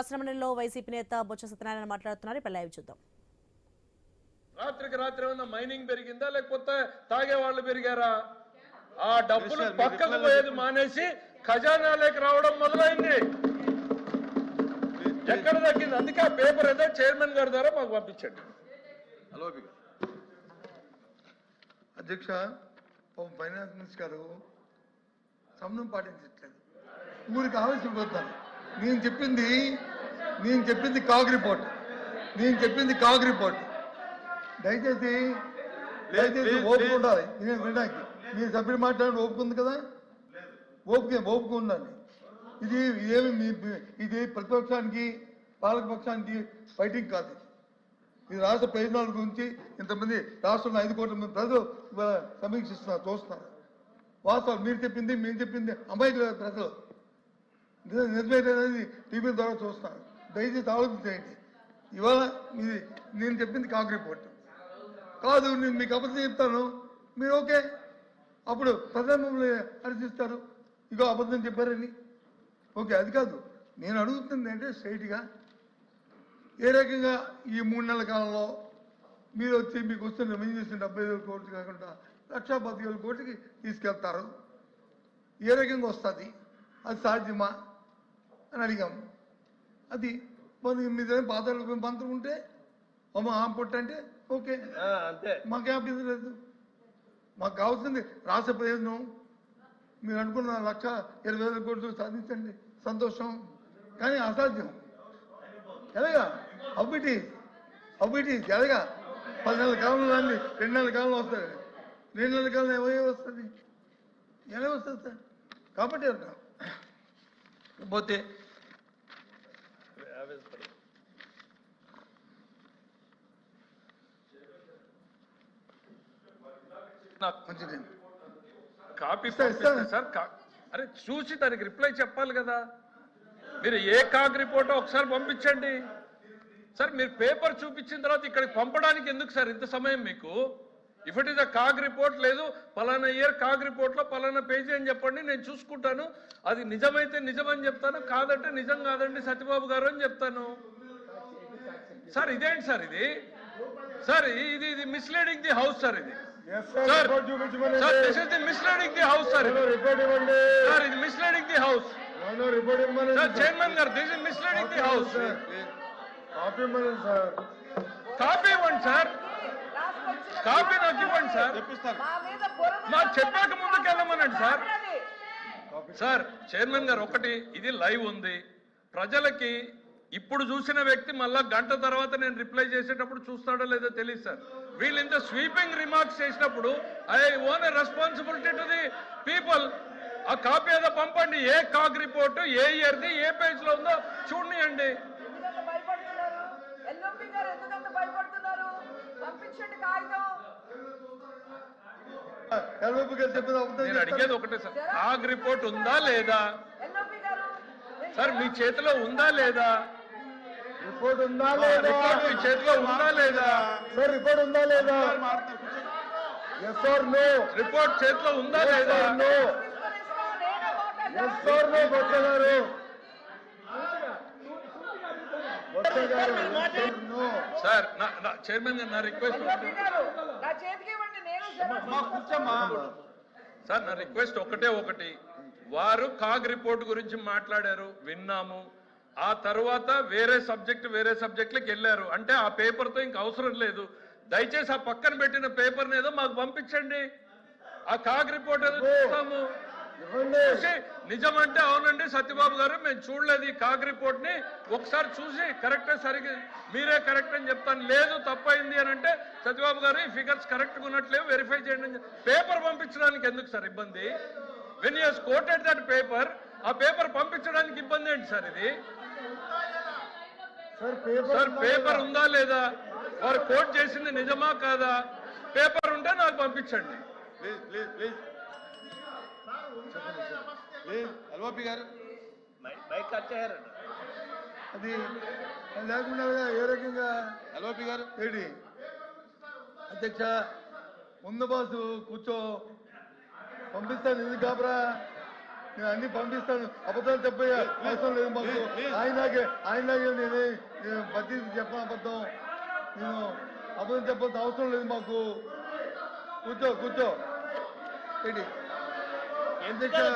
శాసనమండలిలో YCP నేత బొత్స సత్యనారాయణ మాట్లాడుతున్నారు. ఇప్పుడు లైవ్ చూద్దాం. రాత్రికి రాత్రి ఏమన్నా మైనింగ్ పెరిగిందా లేకపోతే తాగే వాళ్ళు పెరిగారా? ఆ డబ్బులు పక్కకు పోయేది మానేసి ఖజానాలోకి రావడం మొదలైంది. ఎక్కడ తగ్గింది? అందుకే ఆ పేపర్ అయితే చైర్మన్ గారి ద్వారా మాకు పంపించండి. అధ్యక్ష, ఫైనాన్స్ మినిస్టర్ గారు సమయం పాటించట్లేదు. ఊరికి ఆవేశం పోతాను. నేను చెప్పింది కాగ్ రిపోర్ట్. దయచేసి ఓపిక ఉండాలి. నేను వినడానికి మీ సభ్యుడు మాట్లాడి ఓపుకుంది కదా, ఓపిక ఉండాలి. ఇది ప్రతిపక్షానికి పాలకపక్షానికి ఫైటింగ్ కాదు. ఇది రాష్ట్ర ప్రయోజనాల గురించి ఇంతమంది రాష్ట్రంలో 5 కోట్ల మంది ప్రజలు సమీక్షిస్తున్నారు, చూస్తున్నారు. వాస్తవాలు మీరు చెప్పింది మేము చెప్పింది అమాయకుల ప్రజలు నిజమేననేది టీవీ ద్వారా చూస్తున్నారు. దయచేసి ఆలోచించేయండి. ఇవాళ నేను చెప్పింది కాగ్ రిపోర్ట్ కాదు. నేను మీకు అబద్ధం చెప్తాను, మీరు ఓకే. అప్పుడు ప్రజలు మమ్మల్ని హర్షిస్తారు, ఇగో అబద్ధం చెప్పారని. ఓకే, అది కాదు. నేను అడుగుతుంది అంటే స్ట్రైట్గా ఏ రకంగా ఈ 3 నెలల కాలంలో మీరు వచ్చి మీకు వస్తున్న రెవెన్యూ చేసిన 75,000 కోట్లు కాకుండా 1,15,000 కోట్లకి తీసుకెళ్తారు. ఏ రకంగా వస్తుంది? అది సాధ్యమా అని అడిగాము. అది మీదేం పాత్రలు మంత్రం ఉంటే పొట్టు అంటే ఓకే, మాకే అభ్యంతరం లేదు. మాకు కావాల్సింది రాష్ట్ర ప్రయోజనం. మీరు అనుకున్న 1,20,000 కోట్లు సాధించండి, సంతోషం. కానీ అసాధ్యం. ఎలాగా అవిటి ఎలాగా 10 నెలల కాలంలో రాండి, 2 నెలల కాలంలో వస్తుంది. 2 నెలల కాలంలో ఏమై వస్తుంది? ఎలా వస్తుంది సార్? కాబట్టి అంటాం. పోతే మంచిది కాపీ ఇస్తాను సార్. అరే చూసి దానికి రిప్లై చెప్పాలి కదా. మీరు ఏ కాగ్ రిపోర్టో ఒకసారి పంపించండి సార్. మీరు పేపర్ చూపించిన తర్వాత ఇక్కడికి పంపడానికి ఎందుకు సార్ ఇంత సమయం మీకు? If it is a CAG report, లేదు పలానా ఇయర్ కాగ్ రిపోర్ట్లో పలానా పేజీ అని చెప్పండి, నేను చూసుకుంటాను. అది నిజమైతే నిజమని చెప్తాను, కాదంటే నిజం కాదండి సత్యబాబు గారు అని చెప్తాను. సార్ ఇదేంటి సార్ ఇది? సార్ ఇది మిస్లీడింగ్ ది హౌస్ సార్. ఇది sir this is the misleading the house sir. Sir ఇది misleading the house. Sir chairman గారు, this is misleading the house. Copy ఇవ్వండి సార్, కాపీ నాకు ఇవ్వండి సార్. మాకు చెప్పాక ముందుకు వెళ్ళమనండి సార్. సార్ చైర్మన్ గారు, ఒకటి ఇది లైవ్ ఉంది, ప్రజలకి ఇప్పుడు చూసిన వ్యక్తి మళ్ళా గంట తర్వాత నేను రిప్లై చేసేటప్పుడు చూస్తాడో లేదో తెలియదు సార్. వీళ్ళు ఇంత స్వీపింగ్ రిమార్క్స్ చేసినప్పుడు I own a responsibility to the people. ఆ కాపీ ఏదో పంపండి. ఏ కాగ్ రిపోర్టు ఏ ఇయర్ది ఏ పేజ్ లో ఉందో చూడండి. నేను అడిగేది ఒకటే సార్, కాగ్ రిపోర్ట్ ఉందా లేదా సార్? మీ చేతిలో ఉందా లేదా? రిపోర్ట్ ఉందా లేదా? రిపోర్ట్ మీ చేతిలో ఉందా లేదా సార్? రిపోర్ట్ ఉందా లేదా? Yes or no? రిపోర్ట్ చేతిలో ఉందా లేదా? No. Yes or no? Botsa గారు సార్ చైర్మన్ గారు, నా రిక్వెస్ట్ సార్, నా రిక్వెస్ట్ ఒకటి. వారు కాగ్ రిపోర్ట్ గురించి మాట్లాడారు, విన్నాము. ఆ తర్వాత వేరే సబ్జెక్టులకు వెళ్ళారు అంటే ఆ పేపర్తో ఇంక అవసరం లేదు. దయచేసి ఆ పక్కన పెట్టిన పేపర్ని ఏదో మాకు పంపించండి. ఆ కాగ్ రిపోర్ట్ ఏదో చూస్తాము. నిజమంటే అవునండి సత్యబాబు గారు, మేము చూడలేదు ఈ కాగ్ రిపోర్ట్ ని, ఒకసారి చూసి కరెక్టే, సరిగ్గా మీరే కరెక్ట్ అని చెప్తాను. లేదు తప్పైంది అని అంటే సత్యబాబు గారు ఈ ఫిగర్స్ కరెక్ట్గా ఉన్నట్లేవు, వెరిఫై చేయండి. పేపర్ పంపించడానికి ఎందుకు సార్ ఇబ్బంది? When you has quoted that paper, ఆ పేపర్ పంపించడానికి ఇబ్బంది ఏంటి సార్? ఇది సార్ పేపర్ ఉందా లేదా? వారు కోట్ చేసింది నిజమా కాదా? పేపర్ ఉంటే నాకు పంపించండి. ఎల్ఓపి గారు అది లేకుండా ఏ రకంగా ఎల్ఓపి గారు ఏంటి అధ్యక్ష? ముందు బాసు కూర్చో, పంపిస్తాను. ఇది కాబరా నేను అన్ని పంపిస్తాను. అబద్ధాలు చెప్పే అవసరం లేదు మాకు. ఆయనలాగే నేను బద్దీ చెప్పిన అబద్ధం, నేను అబద్ధం చెప్పాల్సిన అవసరం లేదు మాకు. కూర్చో ఏంటి ఎందుకని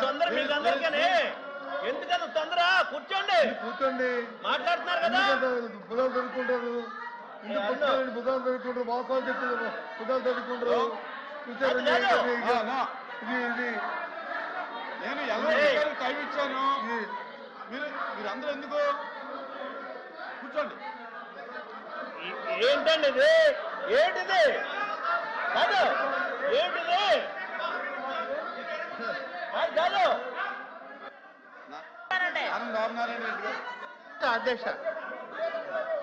తొందర? కూర్చోండి. మాట్లాడుతున్నారు కదా, బుధాలు చదువుకుంటారు, బుధాలు చదువుకుంటారు, వాస్తవాలు చెప్తారు, బుధాలు చదువుకుంటారు. కూర్చోండి. ఇది నేను టైం ఇచ్చాను, మీరందరూ ఎందుకు కూర్చోండి. ఏంటండి ఇది? ఏంటిది? కాదు, ఏంటిది? కాదు ఆనంద్ బాబునారాయణ రెడ్డి గారు అధ్యక్ష